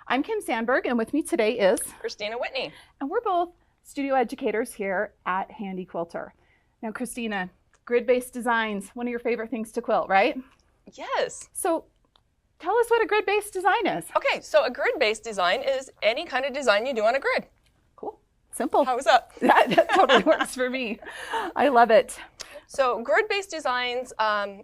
I'm Kim Sandberg, and with me today is Christina Whitney. And we're both studio educators here at Handy Quilter. Now, Christina, grid-based designs, one of your favorite things to quilt, right? Yes. So tell us what a grid-based design is. Okay, so a grid-based design is any kind of design you do on a grid. Cool. Simple. How was that? That totally works for me. I love it. So grid-based designs,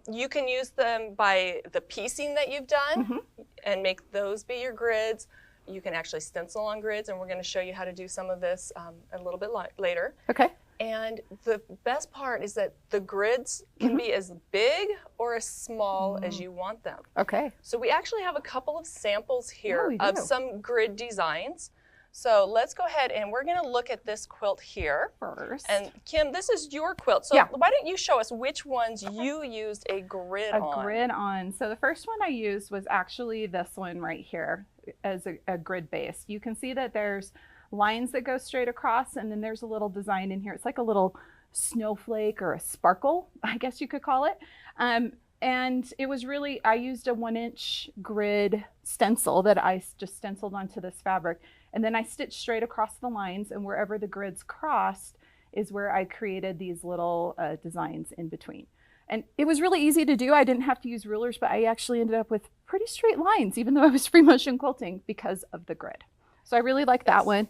you can use them by the piecing that you've done and make those be your grids. You can actually stencil on grids, and we're going to show you how to do some of this a little bit later. Okay. And the best part is that the grids can be as big or as small as you want them. Okay. So we actually have a couple of samples here Oh, of some grid designs. So let's go ahead and we're going to look at this quilt here. First. And Kim, this is your quilt. So why don't you show us which ones you used a grid on? A grid on. So the first one I used was actually this one right here as a grid base. You can see that there's lines that go straight across, and then there's a little design in here. It's like a little snowflake or a sparkle, I guess you could call it. And it was really, I used a 1-inch grid stencil that I just stenciled onto this fabric. And then I stitched straight across the lines, and wherever the grids crossed is where I created these little designs in between. And it was really easy to do. I didn't have to use rulers, but I actually ended up with pretty straight lines, even though I was free motion quilting, because of the grid. So I really like that one.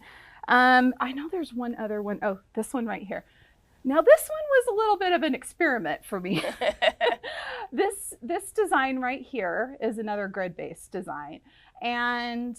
I know there's one other one. Oh, this one right here. Now this one was a little bit of an experiment for me. This design right here is another grid-based design. And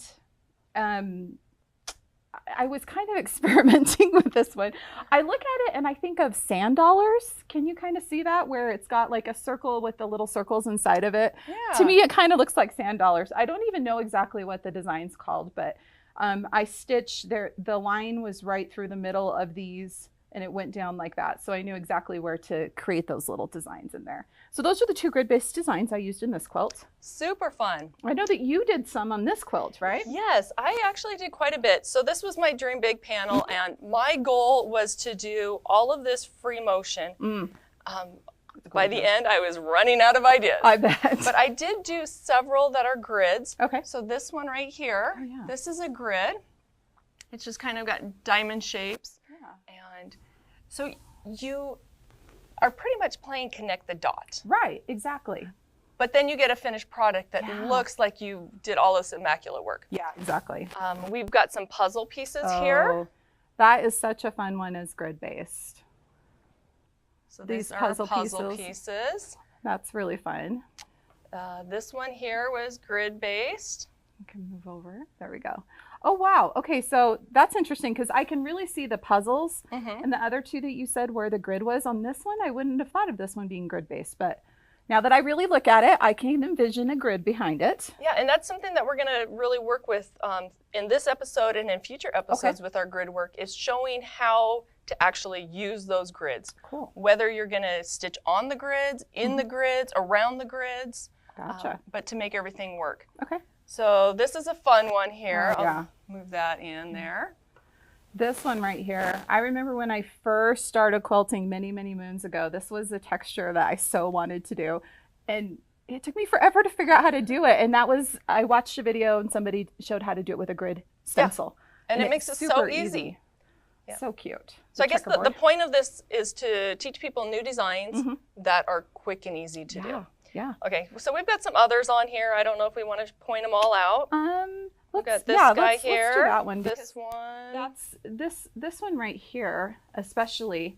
I was kind of experimenting with this one. I look at it and I think of sand dollars. Can you kind of see that, where it's got like a circle with the little circles inside of it? Yeah. To me, it kind of looks like sand dollars. I don't even know exactly what the design's called, but I stitched there. The line was right through the middle of these, and it went down like that. So I knew exactly where to create those little designs in there. So those are the two grid-based designs I used in this quilt. Super fun. I know that you did some on this quilt, right? Yes, I actually did quite a bit. So this was my Dream Big panel, and my goal was to do all of this free motion. By the end, I was running out of ideas. I bet. But I did do several that are grids. Okay. So this one right here, this is a grid. It's just kind of got diamond shapes. Yeah. And so you are pretty much playing connect the dot. Right, exactly. But then you get a finished product that looks like you did all this immaculate work. Yeah, exactly. We've got some puzzle pieces here. That is such a fun one as grid-based. So these are puzzle pieces. That's really fun. This one here was grid-based. I can move over. There we go. Oh, wow. Okay, so that's interesting because I can really see the puzzles. And the other two that you said where the grid was on this one, I wouldn't have thought of this one being grid-based. But now that I really look at it, I can envision a grid behind it. Yeah, and that's something that we're going to really work with in this episode and in future episodes with our grid work, is showing how to actually use those grids. Cool. Whether you're going to stitch on the grids, in the grids, around the grids. Gotcha. But to make everything work. Okay. So this is a fun one here. Yeah. I'll move that in there. This one right here, I remember when I first started quilting many, many moons ago, this was a texture that I so wanted to do. And it took me forever to figure out how to do it. And that was, I watched a video and somebody showed how to do it with a grid stencil. And it makes it so easy. Yeah. So cute. So I guess the point of this is to teach people new designs that are quick and easy to do. Yeah. Okay, so we've got some others on here. I don't know if we want to point them all out. We've got this guy here. Let's do that one. This one. That's this one right here, especially,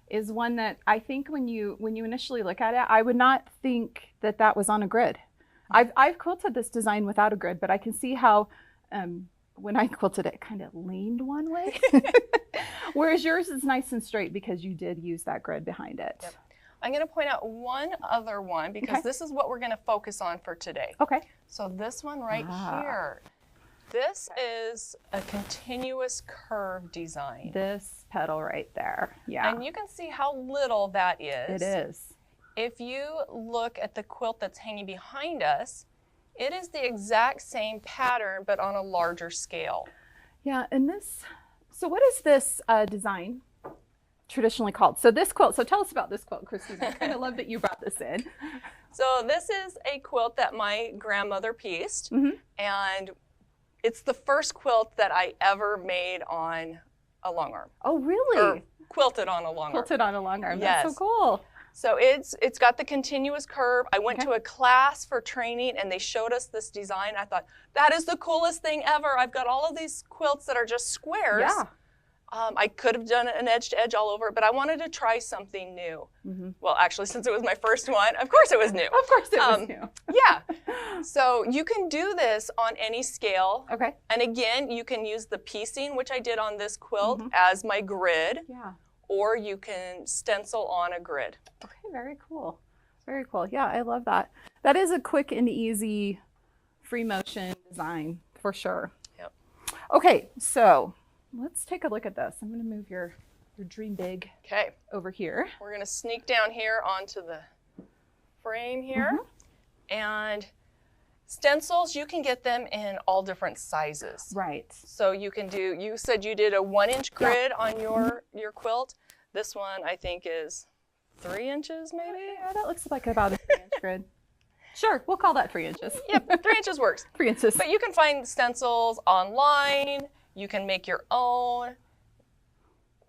is one that I think when you initially look at it, I would not think that that was on a grid. I've quilted this design without a grid, but I can see how when I quilted it kind of leaned one way, whereas yours is nice and straight because you did use that grid behind it. Yep. I'm going to point out one other one because this is what we're going to focus on for today. Okay. So this one right here. This is a continuous curve design. This petal right there. Yeah. And you can see how little that is. It is. If you look at the quilt that's hanging behind us, it is the exact same pattern but on a larger scale. Yeah, and this, so what is this design traditionally called? So this quilt, so tell us about this quilt, Christina. I kind of love that you brought this in. So this is a quilt that my grandmother pieced, and It's the first quilt that I ever made on a long arm. Oh, really? Or quilted on a long arm. Quilted on a long arm. Yes. That's so cool. So it's got the continuous curve. I went to a class for training and they showed us this design. I thought, that is the coolest thing ever. I've got all of these quilts that are just squares. Yeah. I could have done an edge to edge all over, but I wanted to try something new. Well, actually, since it was my first one, of course it was new. Of course it was new. Yeah. So you can do this on any scale. Okay. And again, you can use the piecing, which I did on this quilt, as my grid. Yeah. Or you can stencil on a grid. Okay, very cool. Very cool. Yeah, I love that. That is a quick and easy free motion design for sure. Yep. Okay, so let's take a look at this. I'm going to move your Dream Big over here. We're going to sneak down here onto the frame here. And stencils, you can get them in all different sizes. Right. So you can do, you said you did a 1-inch grid on your quilt. This one I think is 3 inches maybe? Yeah, that looks like about a 3-inch grid. Sure, we'll call that 3 inches. Yep, 3 inches works. 3 inches. But you can find stencils online. You can make your own.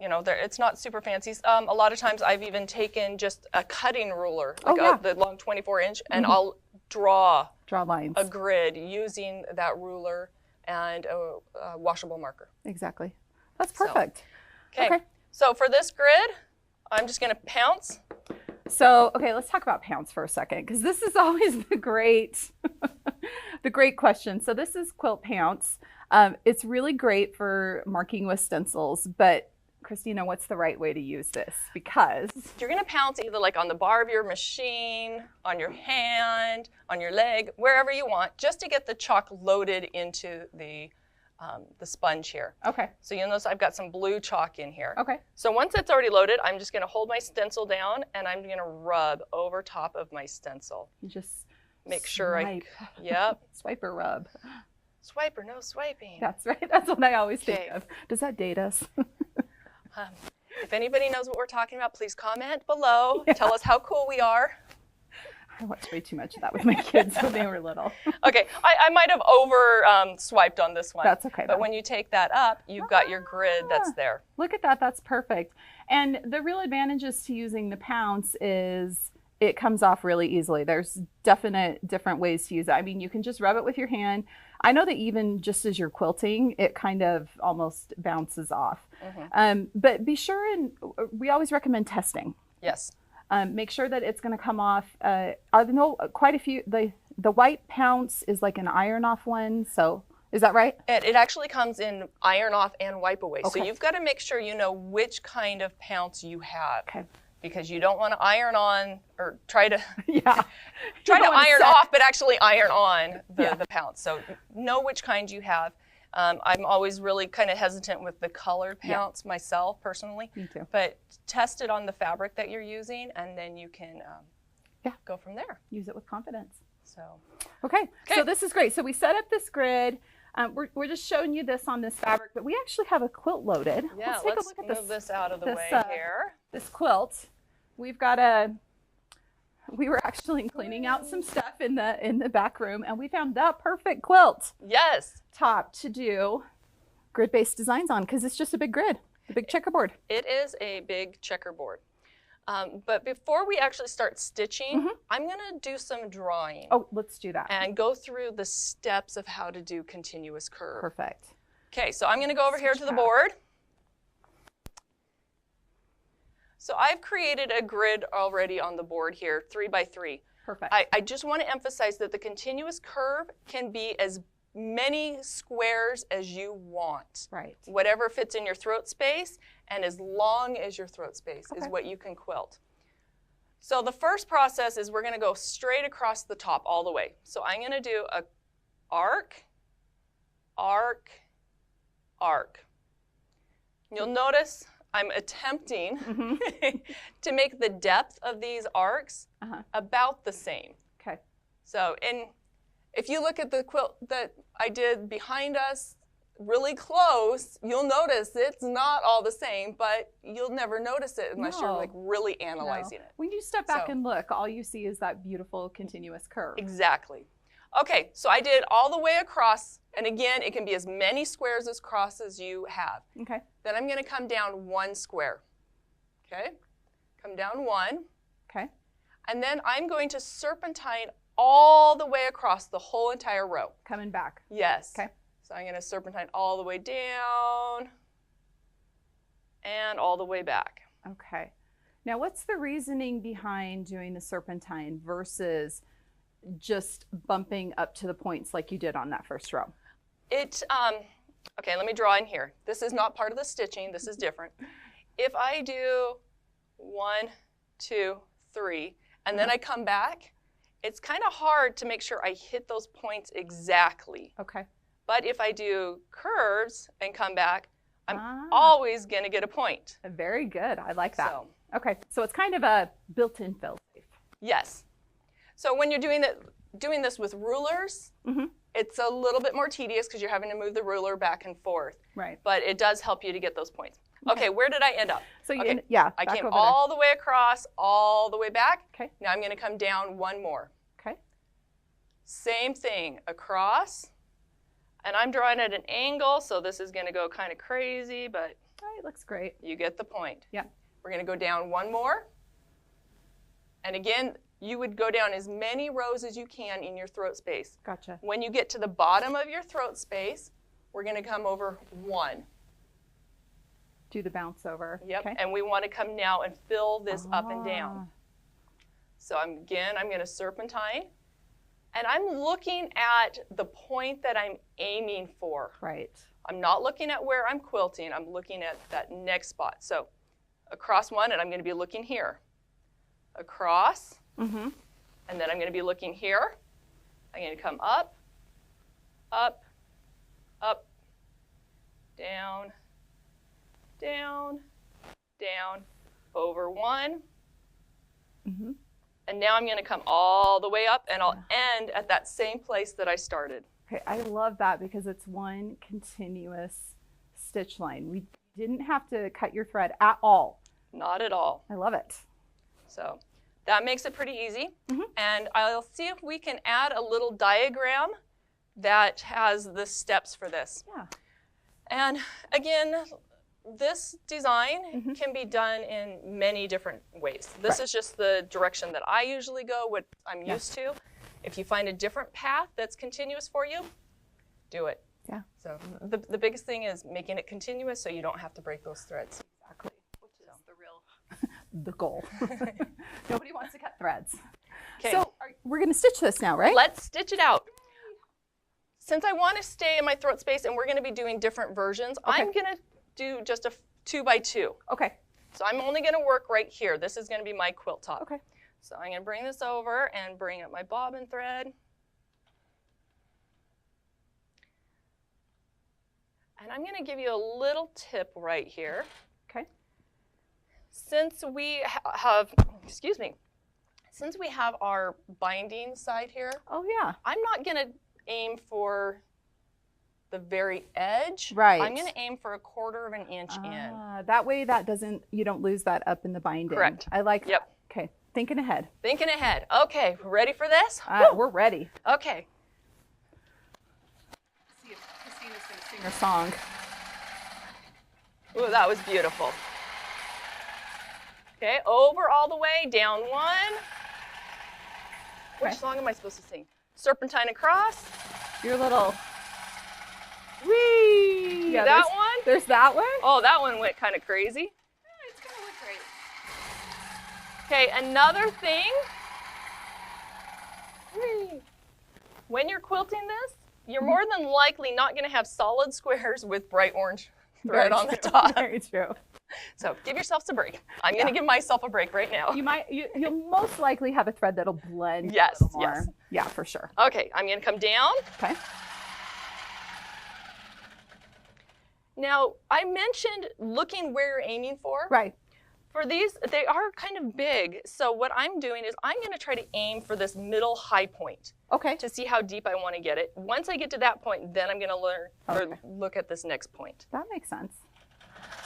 You know, it's not super fancy. A lot of times I've even taken just a cutting ruler, like the long 24-inch, and I'll draw lines, a grid using that ruler and a washable marker. Exactly. That's perfect. Okay. So for this grid, I'm just going to pounce. So, okay, let's talk about pounce for a second, because this is always the great question. So this is quilt pounce. It's really great for marking with stencils, but Christina, what's the right way to use this? Because you're going to pounce either like on the bar of your machine, on your hand, on your leg, wherever you want, just to get the chalk loaded into the sponge here. Okay. So you'll notice I've got some blue chalk in here. Okay. So once it's already loaded, I'm just going to hold my stencil down and I'm going to rub over top of my stencil. You just make sure yep. Swipe or rub. Swipe or no swiping. That's right. That's what I always think of. Does that date us? If anybody knows what we're talking about, please comment below. Yeah. Tell us how cool we are. I watched way too much of that with my kids when they were little. Okay, I might have over swiped on this one. That's okay. But when you take that up, you've got your grid that's there. Look at that. That's perfect. And the real advantages to using the pounce is it comes off really easily. There's definite different ways to use it. I mean, you can just rub it with your hand. I know that even just as you're quilting, it kind of almost bounces off. But be sure, and we always recommend testing. Yes. Make sure that it's going to come off. I know quite a few. The white pounce is like an iron off one. So is that right? It actually comes in iron off and wipe away. Okay. So you've got to make sure you know which kind of pounce you have. Okay. Because you don't want to iron on or try to try to iron off, but actually iron on the pounce. So know which kind you have. I'm always really kind of hesitant with the colored pounce myself personally. Me too. But test it on the fabric that you're using, and then you can go from there. Use it with confidence. So okay. So this is great. So we set up this grid. We're just showing you this on this fabric, but we actually have a quilt loaded. Yeah, let's move this out of the way here. This quilt, we were actually cleaning out some stuff in the back room, and we found the perfect quilt. Yes. Top to do grid-based designs on, because it's just a big grid, a big checkerboard. It is a big checkerboard. But before we actually start stitching, I'm going to do some drawing. Oh, let's do that. And go through the steps of how to do continuous curve. Perfect. Okay, so I'm going to go over here to the board. So I've created a grid already on the board here, 3 by 3. Perfect. I just want to emphasize that the continuous curve can be as many squares as you want. Right. Whatever fits in your throat space, and as long as your throat space is what you can quilt. So the first process is we're going to go straight across the top all the way. So I'm going to do a arc, arc, arc. You'll notice I'm attempting to make the depth of these arcs about the same. Okay. So, if you look at the quilt that I did behind us, really close, you'll notice it's not all the same, but you'll never notice it unless you're like really analyzing it. When you step back and look, all you see is that beautiful continuous curve. Exactly. Okay, so I did all the way across, and again, it can be as many squares across as you have. Okay. Then I'm going to come down 1 square. Okay, come down 1. Okay. And then I'm going to serpentine all the way across the whole entire row. Coming back. Yes. Okay. So I'm going to serpentine all the way down and all the way back. Okay. Now, what's the reasoning behind doing the serpentine versus just bumping up to the points like you did on that first row? Okay, let me draw in here. This is not part of the stitching. This is different. If I do 1, 2, 3, and then I come back, it's kind of hard to make sure I hit those points exactly. Okay. But if I do curves and come back, I'm always going to get a point. Very good. I like that. So, okay. So it's kind of a built-in fail-safe. yes. So when you're doing this with rulers, it's a little bit more tedious because you're having to move the ruler back and forth. Right. But it does help you to get those points. Okay, where did I end up? So you, okay. I came over all the way across, all the way back. Okay. Now I'm going to come down 1 more. Okay. Same thing, across. And I'm drawing at an angle, so this is going to go kind of crazy, but it looks great. You get the point. Yeah. We're going to go down 1 more. And again, you would go down as many rows as you can in your throat space. Gotcha. When you get to the bottom of your throat space, we're going to come over 1. Do the bounce over. Yep. Okay. And we want to come now and fill this up and down. So I'm going to serpentine. And I'm looking at the point that I'm aiming for. Right. I'm not looking at where I'm quilting. I'm looking at that next spot. So across 1, and I'm going to be looking here. Across. And then I'm going to be looking here. I'm going to come up, up, up, down, down, down, over 1. And now I'm going to come all the way up, and I'll end at that same place that I started. Okay, I love that because it's one continuous stitch line. We didn't have to cut your thread at all. Not at all. I love it. So that makes it pretty easy. And I'll see if we can add a little diagram that has the steps for this. Yeah. And again, this design can be done in many different ways. This is just the direction that I usually go, what I'm used to. If you find a different path that's continuous for you, do it. Yeah. So the biggest thing is making it continuous so you don't have to break those threads. Exactly. Which is the real the goal. Nobody wants to cut threads. Okay. So we're going to stitch this now, right? Let's stitch it out. Since I want to stay in my throat space and we're going to be doing different versions, I'm going to do just a 2 by 2. Okay. So I'm only going to work right here. This is going to be my quilt top. Okay. So I'm going to bring this over and bring up my bobbin thread. And I'm going to give you a little tip right here. Okay. Since we have, since we have our binding side here, I'm not going to aim for the very edge. Right. I'm going to aim for 1/4 of an inch in. That way you don't lose that up in the binding. Correct. I like Yep. that. Okay. Thinking ahead. Thinking ahead. Okay, ready for this? We're ready. Okay. Let's see if Christina's going to sing her song. Ooh, that was beautiful. Okay, over all the way, down 1. Which song am I supposed to sing? Serpentine across. Your little... Whee! Yeah, that one? There's that one? Oh, that one went kind of crazy. It's going to look great. Okay, another thing. When you're quilting this, you're more than likely not going to have solid squares with bright orange thread on the top. Very true. So give yourself a break. I'm going to give myself a break right now. You'll most likely have a thread that'll blend. Yes, a little more. yes. Yeah, for sure. Okay, I'm going to come down. Okay. Now, I mentioned looking where you're aiming for. Right. For these, they are kind of big. So what I'm doing is I'm going to try to aim for this middle high point. Okay. To see how deep I want to get it. Once I get to that point, then I'm going to learn or look at this next point. That makes sense.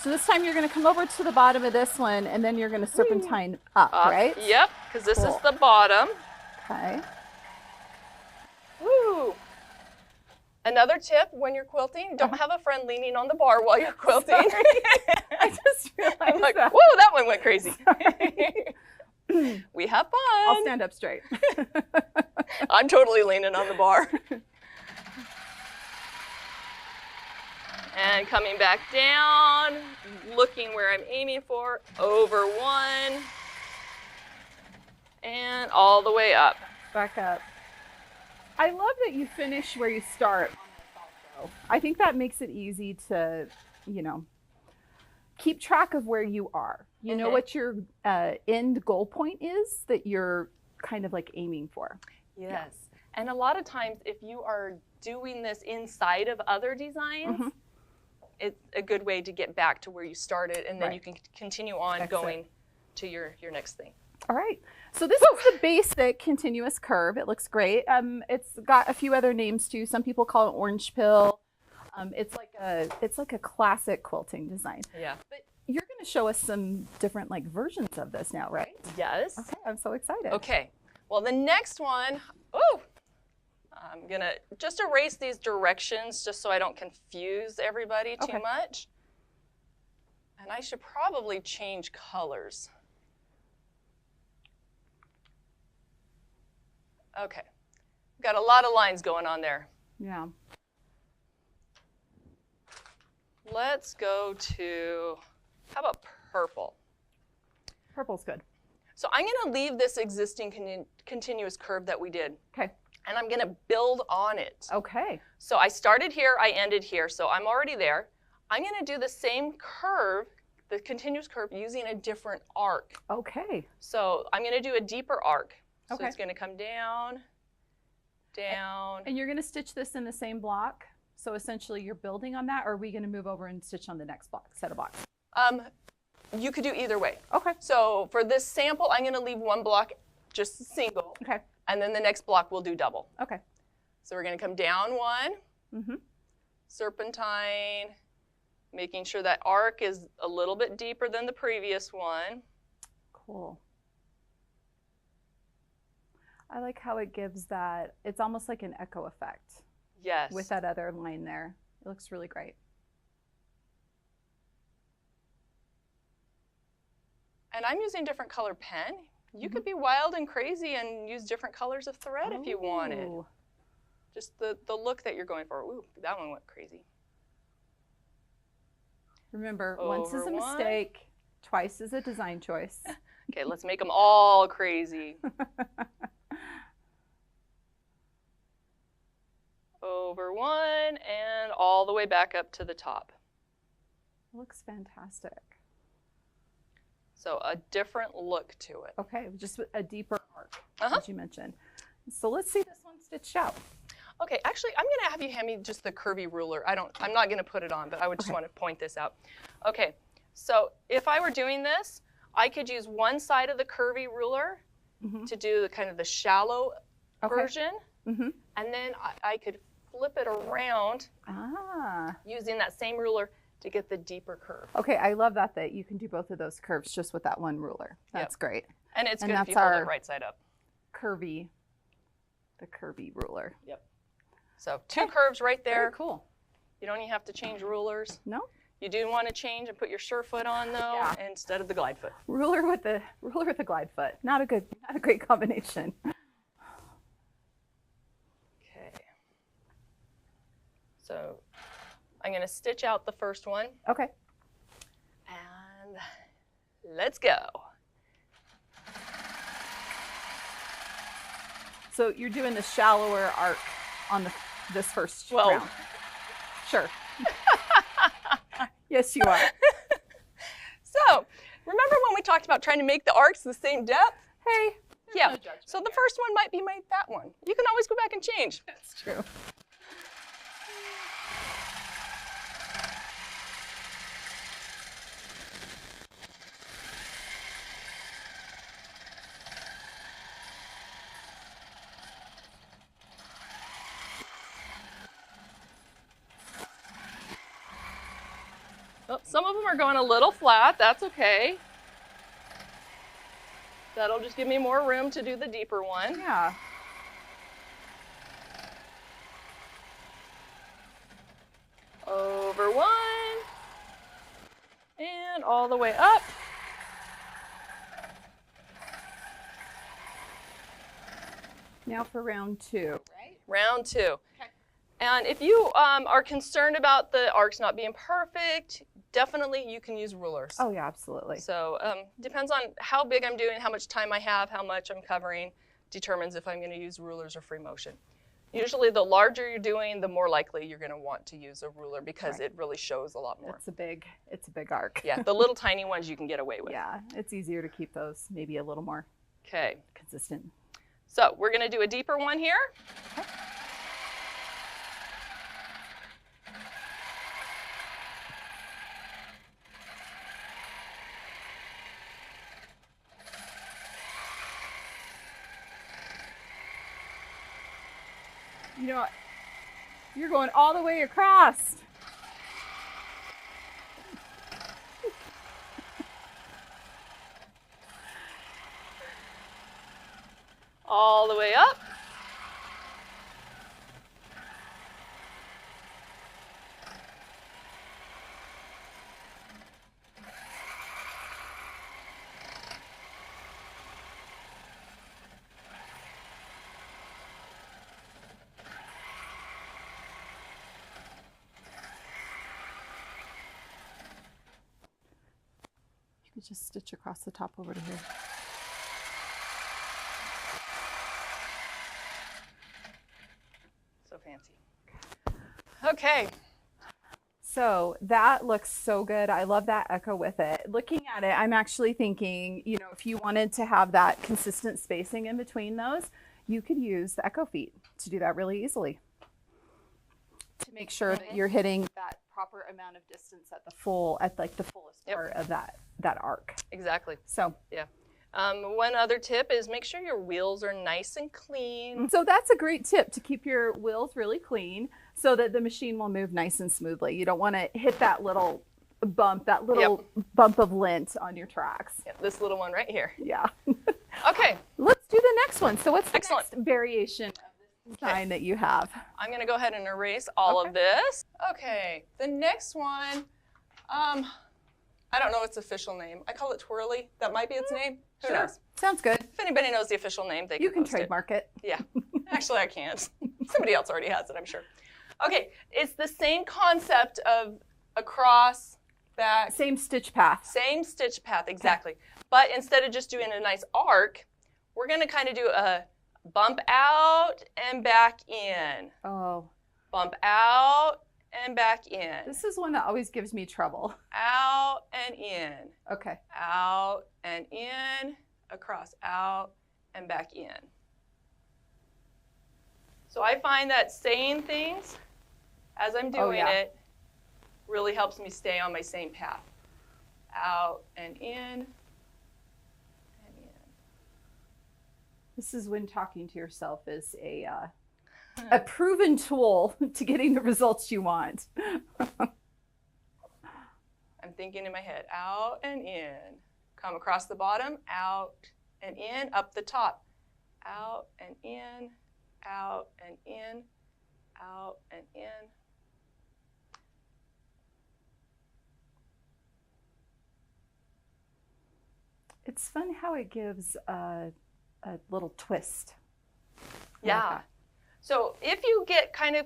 So this time you're going to come over to the bottom of this one, and then you're going to serpentine up, right? Yep, because this is the bottom. Okay. Woo. Another tip when you're quilting, don't have a friend leaning on the bar while you're quilting. I just realized I'm like, that. whoa, that one went crazy. We have fun. I'll stand up straight. I'm totally leaning on the bar. And coming back down, looking where I'm aiming for, over one, and all the way up. Back up. I love that you finish where you start on the salto. I think that makes it easy to, you know, keep track of where you are. You know what your end goal point is that you're kind of like aiming for. Yes. Yeah. And a lot of times if you are doing this inside of other designs, it's a good way to get back to where you started, and then you can continue on going to your next thing. All right. So this is the basic continuous curve. It looks great. It's got a few other names too. Some people call it orange pill. It's like a classic quilting design. Yeah. But you're going to show us some different like versions of this now, right? Yes. Okay, I'm so excited. Okay. Well, the next one, I'm going to just erase these directions just so I don't confuse everybody too much. And I should probably change colors. Okay. Got a lot of lines going on there. Yeah. Let's go to, how about purple? Purple's good. So I'm going to leave this existing continuous curve that we did. Okay. And I'm going to build on it. Okay. So I started here, I ended here, so I'm already there. I'm going to do the same curve, the continuous curve, using a different arc. Okay. So I'm going to do a deeper arc. So Okay. it's going to come down, down. And you're going to stitch this in the same block? So essentially you're building on that, or are we going to move over and stitch on the next block, set of blocks? You could do either way. Okay. So for this sample, I'm going to leave one block just single. Okay. And then the next block we'll do double. Okay. So we're going to come down one, serpentine, making sure that arc is a little bit deeper than the previous one. Cool. I like how it gives that, it's almost like an echo effect. Yes. With that other line there. It looks really great. And I'm using different color pen. You could be wild and crazy and use different colors of thread if you wanted. Just the look that you're going for. Ooh, that one went crazy. Remember, once is a mistake, twice is a design choice. Okay, let's make them all crazy. Over one and all the way back up to the top. Looks fantastic. So a different look to it. Okay, just a deeper arc, as you mentioned. So let's see this one stitched out. Okay, actually, I'm going to have you hand me just the curvy ruler. I'm not going to put it on, but I would just want to point this out. Okay, so if I were doing this, I could use one side of the curvy ruler to do the kind of the shallow version, and then I could flip it around using that same ruler to get the deeper curve. Okay, I love that you can do both of those curves just with that one ruler. That's great. And it's good if you hold it right side up. The curvy ruler. Yep. So two curves right there. Very cool. You don't even have to change rulers. No. You do want to change and put your sure foot on though, instead of the glide foot. Ruler with the glide foot. Not a great combination. Okay. So I'm going to stitch out the first one. Okay. And let's go. So you're doing the shallower arc on this first round. Sure. Yes, you are. So remember when we talked about trying to make the arcs the same depth? Hey. Yeah. No so the first one might be that one. You can always go back and change. That's true. Some of them are going a little flat. That's okay. That'll just give me more room to do the deeper one. Yeah. and all the way up. Now for round 2, right? Round 2. Okay. And if you are concerned about the arcs not being perfect, definitely you can use rulers. Oh yeah, absolutely. So depends on how big I'm doing, how much time I have, how much I'm covering, determines if I'm going to use rulers or free motion. Usually the larger you're doing, the more likely you're going to want to use a ruler because it really shows a lot more. It's a big arc. Yeah, the little tiny ones you can get away with. Yeah, it's easier to keep those maybe a little more consistent. So we're going to do a deeper one here. Okay. You know what? You're going all the way across. All the way up. You could just stitch across the top over to here. So fancy. Okay. So that looks so good. I love that echo with it. Looking at it, I'm actually thinking, you know, if you wanted to have that consistent spacing in between those, you could use the echo feet to do that really easily. To make sure that you're hitting that proper amount of distance at the fullest part of that arc. Exactly. So yeah. One other tip is make sure your wheels are nice and clean. So that's a great tip, to keep your wheels really clean so that the machine will move nice and smoothly. You don't want to hit that little bump, bump of lint on your tracks. Yep, this little one right here. Yeah. Okay. Let's do the next one. So what's the Excellent. next variation of this design that you have? I'm going to go ahead and erase all of this. Okay. The next one, I don't know its official name. I call it Twirly. That might be its name. Who knows? Sounds good. If anybody knows the official name, they You can post it. trademark it. Yeah. Actually, I can't. Somebody else already has it, I'm sure. Okay. It's the same concept of across, back. Same stitch path. Same stitch path, exactly. But instead of just doing a nice arc, we're going to kind of do a bump out and back in. Oh. Bump out and back in. This is one that always gives me trouble. Out and in. Okay. Out and in, across, out and back in. So I find that saying things as I'm doing it really helps me stay on my same path. Out and in. This is when talking to yourself is a proven tool to getting the results you want. I'm thinking in my head, out and in. Come across the bottom, out and in, up the top. Out and in, out and in, out and in. It's fun how it gives a little twist. Yeah. Like so if you get kind of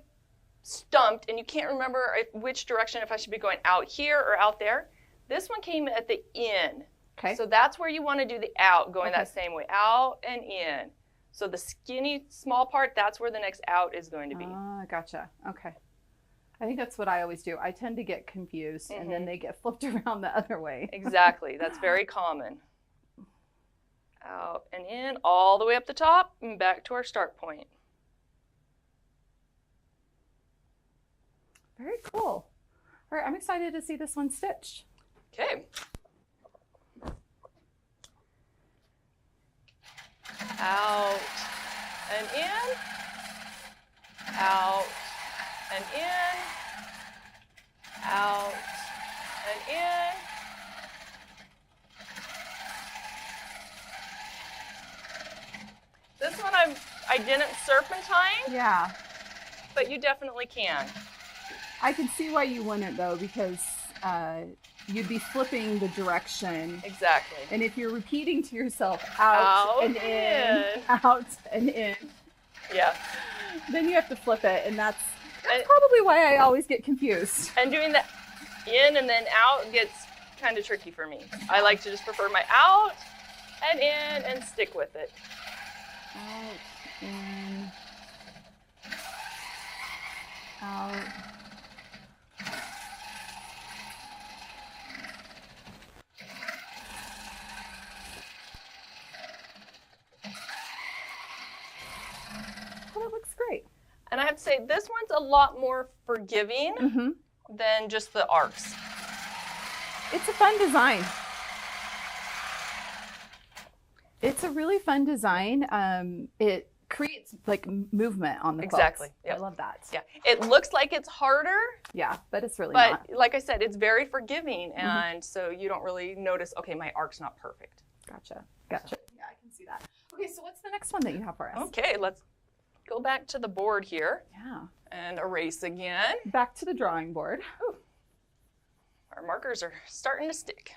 stumped and you can't remember which direction, if I should be going out here or out there, this one came at the in. Okay. So that's where you want to do the out, going that same way, out and in. So the skinny small part, that's where the next out is going to be. Ah, gotcha. Okay. I think that's what I always do. I tend to get confused and then they get flipped around the other way. Exactly. That's very common. Out and in, all the way up the top and back to our start point. Very cool. All right, I'm excited to see this one stitched. Okay. Out and in, out and in, out and in. This one I didn't serpentine. Yeah. But you definitely can. I can see why you wouldn't though, because you'd be flipping the direction. Exactly. And if you're repeating to yourself out and in, out and in, yeah, then you have to flip it, and that's probably why I always get confused. And doing the in and then out gets kind of tricky for me. I like to just prefer my out and in and stick with it. Out, in, out. Well, that looks great. And I have to say, this one's a lot more forgiving than just the arcs. It's a fun design. It's a really fun design. It creates like movement on the quilts. Exactly. Yep. I love that. Yeah. It looks like it's harder. Yeah, but it's really not. But like I said, it's very forgiving, and so you don't really notice, okay, my arc's not perfect. Gotcha. Gotcha. Yeah, I can see that. Okay, so what's the next one that you have for us? Okay, let's go back to the board here. Yeah. And erase again. Back to the drawing board. Ooh. Our markers are starting to stick.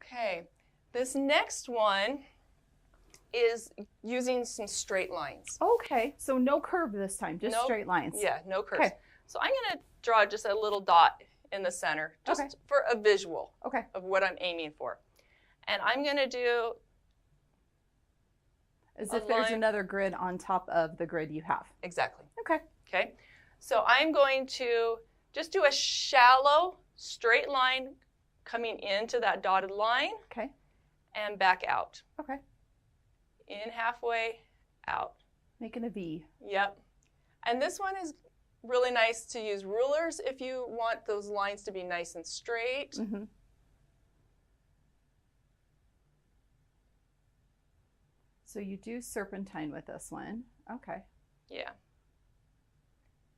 Okay, this next one is using some straight lines. Okay, so no curve this time, just straight lines. Yeah, no curves. Okay. So I'm going to draw just a little dot in the center, just for a visual of what I'm aiming for. And I'm going to do as if there's another grid on top of the grid you have. Exactly. Okay. Okay. So I'm going to just do a shallow straight line coming into that dotted line. Okay. And back out. Okay. In halfway, out. Making a V. Yep. And this one is really nice to use rulers if you want those lines to be nice and straight. Mm-hmm. So you do serpentine with this one. Okay. Yeah.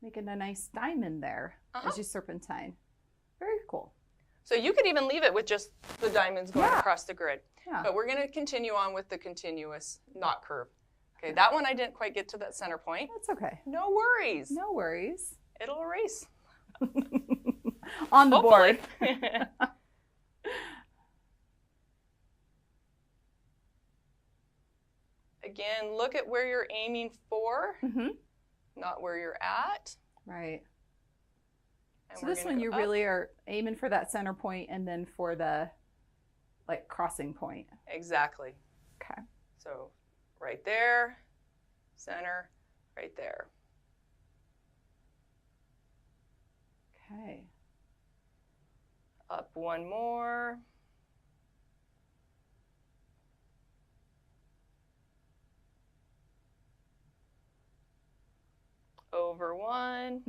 Making a nice diamond there as you serpentine. Very cool. So you could even leave it with just the diamonds going across the grid. Yeah. But we're going to continue on with the continuous knot curve. Okay, that one I didn't quite get to that center point. That's okay. No worries. No worries. It'll erase. On the board. Again, look at where you're aiming for, not where you're at. Right. And so this one you really are aiming for that center point and then for the like crossing point. Exactly. Okay. So right there, center, right there. Okay. Up one more. Over one.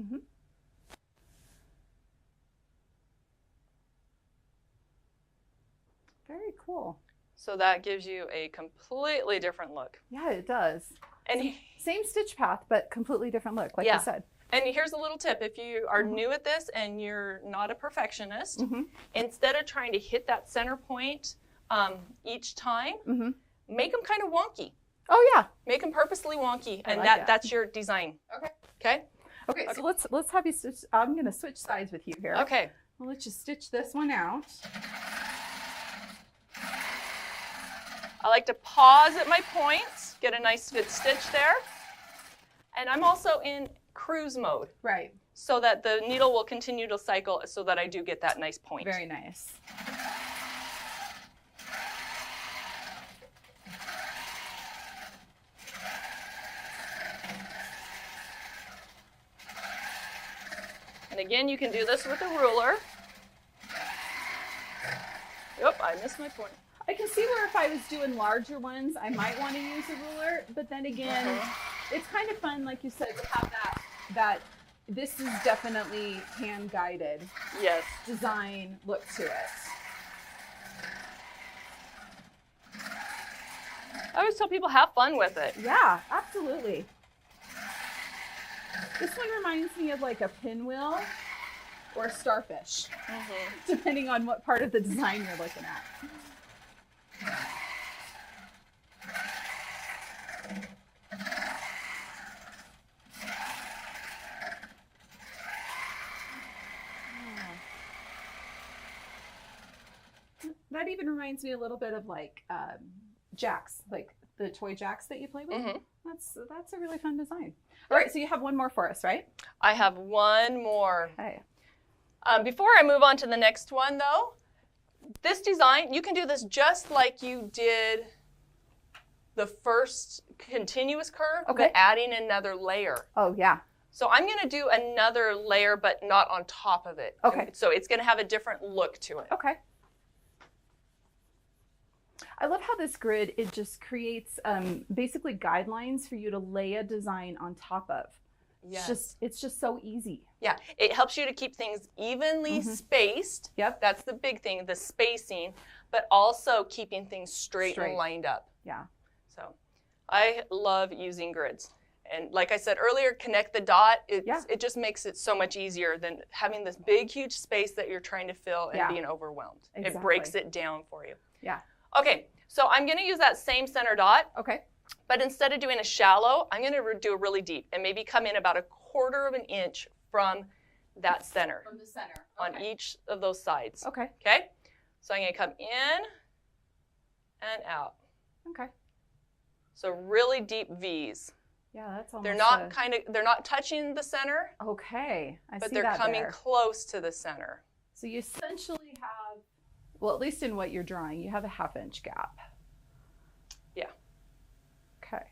Very cool. So that gives you a completely different look. Yeah, it does. And same stitch path, but completely different look, like you said. And here's a little tip. If you are new at this and you're not a perfectionist, instead of trying to hit that center point each time, make them kind of wonky. Oh, yeah. Make them purposely wonky, and that's your design. Okay. Okay? Okay, so let's have you stitch. I'm going to switch sides with you here. Okay. Well, let's just stitch this one out. I like to pause at my points, get a nice good stitch there. And I'm also in cruise mode. Right. So that the needle will continue to cycle so that I do get that nice point. Very nice. And again, you can do this with a ruler. Yep, I missed my point. I can see where if I was doing larger ones, I might want to use a ruler, but then again, it's kind of fun, like you said, to have that this is definitely hand-guided design look to it. I always tell people have fun with it. Yeah, absolutely. This one reminds me of like a pinwheel or a starfish, depending on what part of the design you're looking at. that even reminds me a little bit of like jacks, like the toy jacks that you play with. Mm-hmm. That's a really fun design. All right, so you have one more for us, right? I have one more. Okay. Before I move on to the next one, though, this design, you can do this just like you did the first continuous curve, Okay. but adding another layer. Oh, yeah. So I'm going to do another layer, but not on top of it. Okay. So it's going to have a different look to it. Okay. I love how this grid, it just creates basically guidelines for you to lay a design on top of. Yes. It's just so easy. Yeah, it helps you to keep things evenly spaced. Yep. That's the big thing, the spacing, but also keeping things straight. And lined up. Yeah. So I love using grids. And like I said earlier, connect the dot, it just makes it so much easier than having this big, huge space that you're trying to fill and being overwhelmed. Exactly. It breaks it down for you. Yeah. Okay, so I'm going to use that same center dot. Okay. But instead of doing a shallow, I'm going to do a really deep and maybe come in about 1/4 of an inch from that center. From the center. On each of those sides. Okay. Okay? So I'm going to come in and out. Okay. So really deep V's. Yeah, that's almost. They're not touching the center. Okay. But they're coming close to the center. So you essentially have, well, at least in what you're drawing, you have a 1/2 inch gap. Yeah. Okay.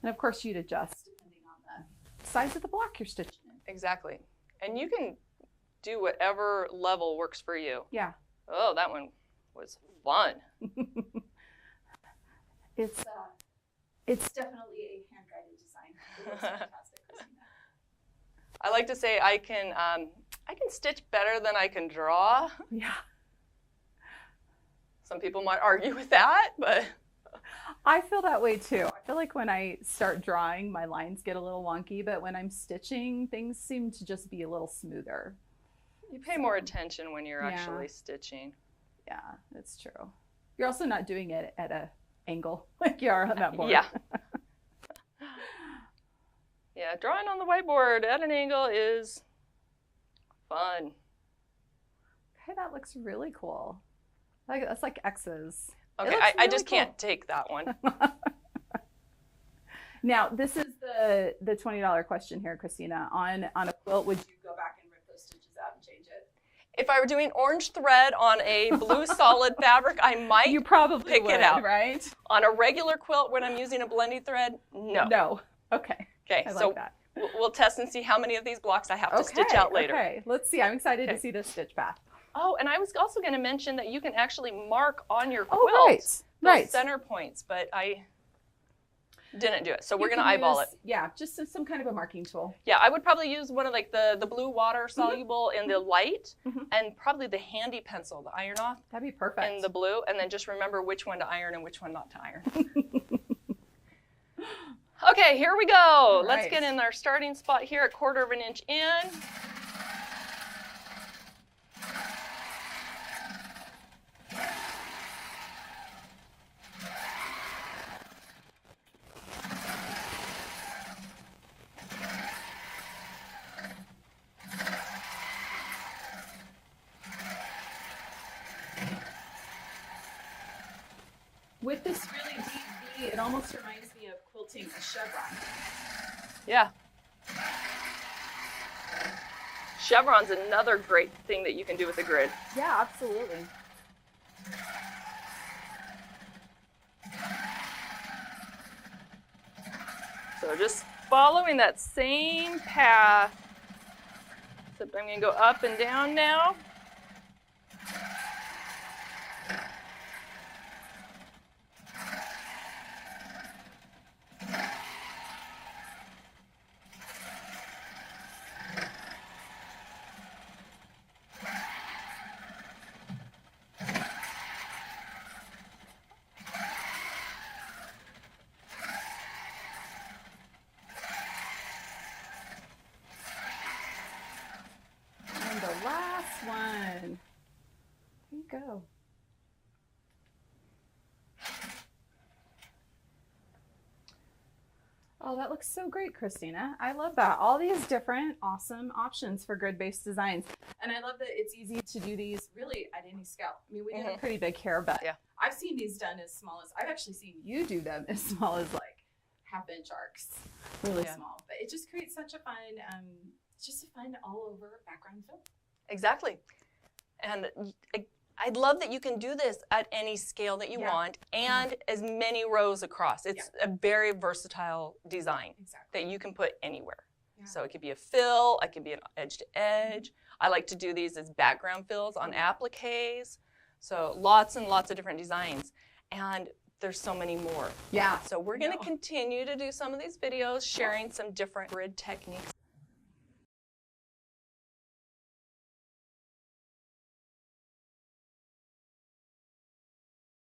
And of course you'd adjust depending on the size of the block you're stitching in. Exactly. And you can do whatever level works for you. Yeah. Oh, that one was fun. It's definitely a hand-guided design. It looks fantastic, Christina. I like to say I can stitch better than I can draw. Yeah. Some people might argue with that, but I feel that way too. I feel like when I start drawing, my lines get a little wonky, but when I'm stitching, things seem to just be a little smoother. you pay more attention when you're actually stitching. Yeah, that's true. You're also not doing it at an angle like you are on that board. Yeah. Yeah, drawing on the whiteboard at an angle is fun. Okay, that looks really cool. That's like X's. Okay, I just can't take that one. Now, this is the $20 question here, Christina. On a quilt, would you go back and rip those stitches out and change it? If I were doing orange thread on a blue solid fabric, I might You probably pick would, it out. Right? On a regular quilt when I'm using a blending thread, no. No. Okay. Okay, I so like that. we'll test and see how many of these blocks I have to stitch out later. Okay, let's see. I'm excited to see this stitch path. Oh, and I was also going to mention that you can actually mark on your quilt right. center points, but I didn't do it. So we're going to eyeball it. Yeah, just some kind of a marking tool. Yeah, I would probably use one of like the blue water soluble in the light and probably the handy pencil, the iron off. That'd be perfect. In the blue, and then just remember which one to iron and which one not to iron. Okay, here we go. Let's get in our starting spot here at 1/4 of an inch in. With this really deep V, it almost reminds me of quilting a chevron. Yeah. Chevron's another great thing that you can do with a grid. Yeah, absolutely. So just following that same path, except I'm going to go up and down now. And the last one. Oh, that looks so great, Christina. I love that. All these different awesome options for grid-based designs. And I love that it's easy to do these really at any scale. I mean, we did a pretty big hair, but I've seen these done as small as, I've actually seen you do them as small as like half-inch arcs, really small. But it just creates such a fun, just a fun all-over background film. Exactly. And I'd love that you can do this at any scale that you want and as many rows across. It's a very versatile design that you can put anywhere. So it could be a fill, it could be an edge to edge. I like to do these as background fills on appliques. So lots and lots of different designs. And there's so many more. Yeah. So we're going to continue to do some of these videos sharing some different grid techniques